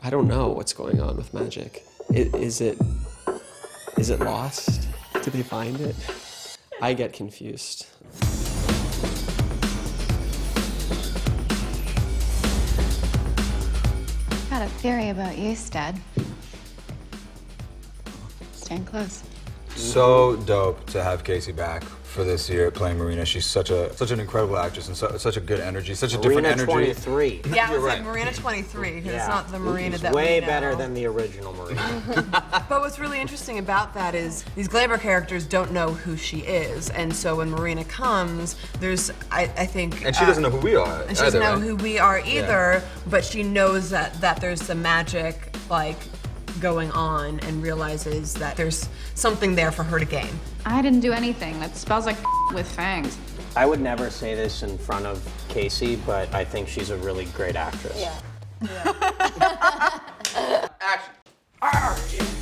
I don't know what's going on with magic. Is it lost? Did they find it? I get confused. Got a theory about you, Stead. Stand close. So dope to have Casey back for this year playing Marina. She's such an incredible actress and such a good energy, such a different energy. Marina 23. Yeah, I was right. saying Marina 23, because it's not the Marina It's that way we know. better than the original Marina. But what's really interesting about that is these Glaber characters don't know who she is, and so when Marina comes, there's, I think... And she doesn't know who we are And she doesn't either, know right? who we are either, but she knows that there's some magic, like, going on, and realizes that there's something there for her to gain. I didn't do anything. That spells like with fangs. I would never say this in front of Casey, but I think she's a really great actress.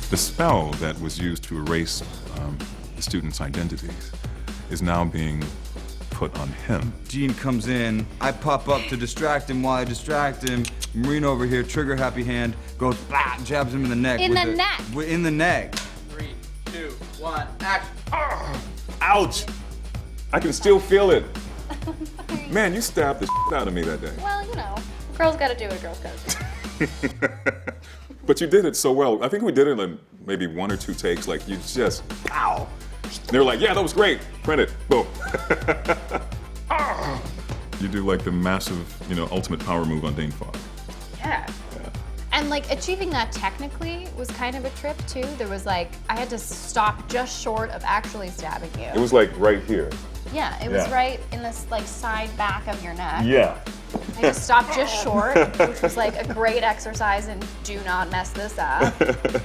The spell that was used to erase the students' identities is now being put on him. Gene comes in, I pop up to distract him while I distract him. Marina over here, trigger happy hand, goes, bah, jabs him in the neck. In the neck. In the neck. 3, 2, 1, action. Ouch! I can still feel it. Man, you stabbed the shit out of me that day. Well, you know, a girl's gotta do what a girl's gotta do. But you did it so well. I think we did it in maybe 1 or 2 takes. Like, you just, pow. They were like, yeah, that was great. Print it. Boom. You do like the massive, ultimate power move on Dane Fogg. Yeah. And like achieving that technically was kind of a trip too. There was like, I had to stop just short of actually stabbing you. It was like right here. Yeah, it was right in this like side back of your neck. Yeah. I just stopped just short, which was like a great exercise in do not mess this up.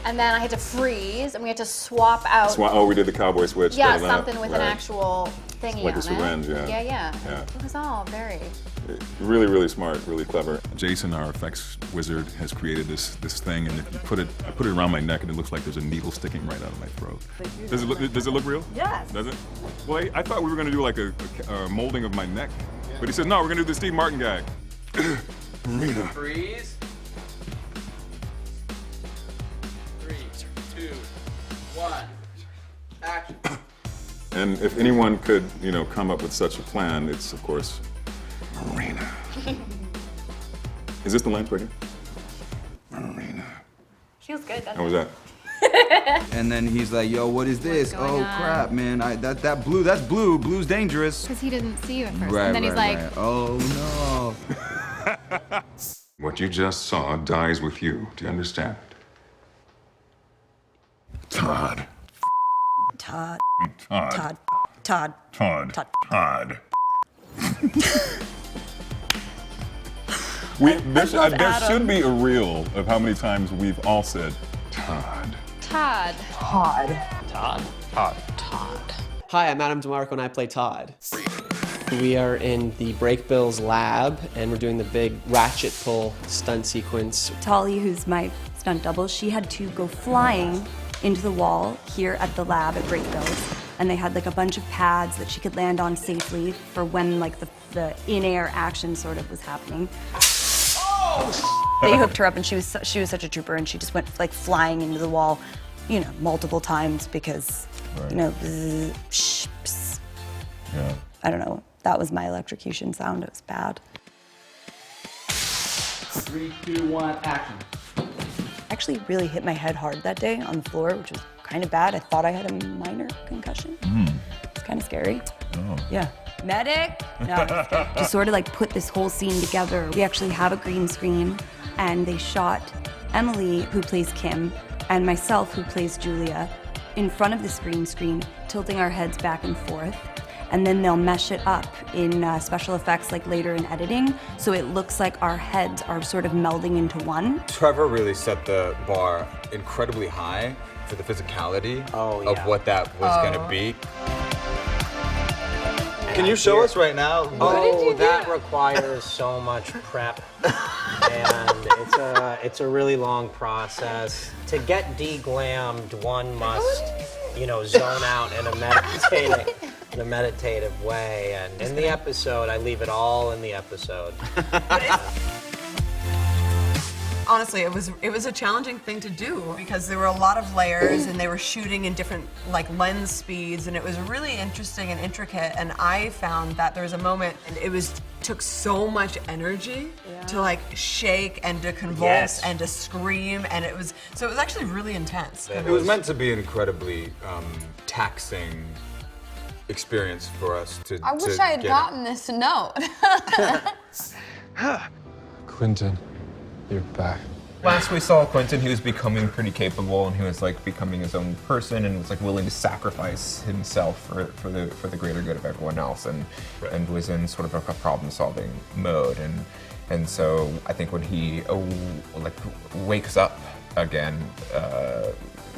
And then I had to freeze, and we had to swap out. Oh, we did the cowboy switch. Yeah, that, something with an right. actual thingy Like on a syringe, it. yeah. Yeah. It was all very. Really, really smart, really clever. Jason, our effects wizard, has created this thing, and if you I put it around my neck, and it looks like there's a needle sticking right out of my throat. Does it look real? Yes. Does it? Well, I thought we were gonna do like a molding of my neck, but he said no, we're gonna do the Steve Martin gag. Marina. Freeze. 3, 2, 1, action. And if anyone could, come up with such a plan, it's of course Marina. Is this the line right here? Marina. Feels good, doesn't How was that? And then he's like, yo, what is this? What's Oh going on? crap, man. That's blue. That's blue. Blue's dangerous. Because he didn't see you at first. Right, and then he's like, right. Oh no. What you just saw dies with you. Do you understand? Todd. Todd. Todd. Todd. Todd. Todd. Todd. Todd. There should be a reel of how many times we've all said Todd. Todd. Hi, I'm Adam DeMarco and I play Todd. We are in the Brakebills lab and we're doing the big ratchet pull stunt sequence. Tali, who's my stunt double, she had to go flying into the wall here at the lab at Brakebills. And they had like a bunch of pads that she could land on safely for when like the in-air action sort of was happening. They hooked her up and she was such a trooper and she just went like flying into the wall, multiple times because, bzz, psh, pss. Yeah. I don't know. That was my electrocution sound. It was bad. 3, 2, 1, action. I actually really hit my head hard that day on the floor, which was kind of bad. I thought I had a minor concussion. It's kind of scary. Oh. Yeah. Medic? No, I'm just kidding. To sort of like put this whole scene together, we actually have a green screen, and they shot Emily, who plays Kim, and myself, who plays Julia, in front of this green screen, tilting our heads back and forth. And then they'll mesh it up in special effects like later in editing, so it looks like our heads are sort of melding into one. Trevor really set the bar incredibly high for the physicality of what that was going to be. Can you show us right now? Oh, that requires so much prep, and it's a really long process. To get de-glammed, one must, zone out in a meditative way. And in the episode, I leave it all in the episode. honestly, it was a challenging thing to do because there were a lot of layers and they were shooting in different like lens speeds, and it was really interesting and intricate. And I found that there was a moment, and took so much energy to like shake and to convulse and to scream, and it was actually really intense. It was meant to be an incredibly taxing experience for us to. I wish I had gotten this note. Quentin, you're back. Last we saw Quentin, he was becoming pretty capable, and he was like becoming his own person, and was like willing to sacrifice himself for the greater good of everyone else, and was in sort of a problem-solving mode, and so I think when he wakes up again,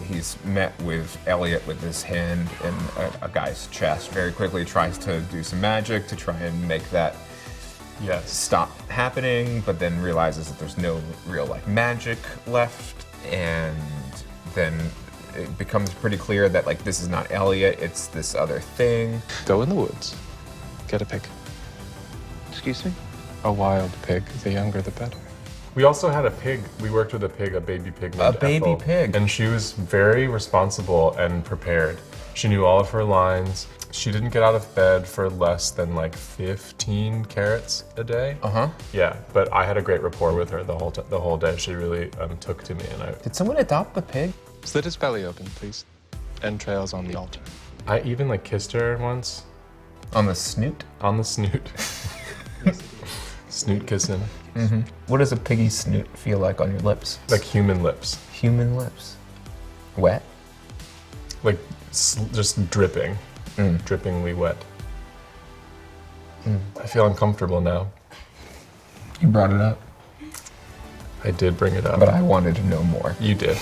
he's met with Elliot with his hand in a guy's chest. Very quickly tries to do some magic to try and make that stop happening, but then realizes that there's no real like magic left, and then it becomes pretty clear that like this is not Elliot, it's this other thing. Go in the woods, get a pig. Excuse me? A wild pig, the younger the better. We also had a pig. We worked with a pig, a baby pig named baby Ethel, pig. and she was very responsible and prepared. She knew all of her lines. She didn't get out of bed for less than like 15 carrots a day. Yeah, but I had a great rapport with her the whole day. She really took to me, and Did someone adopt the pig? Slit his belly open, please. Entrails on the altar. I even like kissed her once. On the snoot? On the snoot. Snoot kissing. What does a piggy snoot feel like on your lips? Like human lips. Human lips. Wet? Like just dripping. Drippingly wet. I feel uncomfortable now. You brought it up. I did bring it up. But I wanted to know more. You did.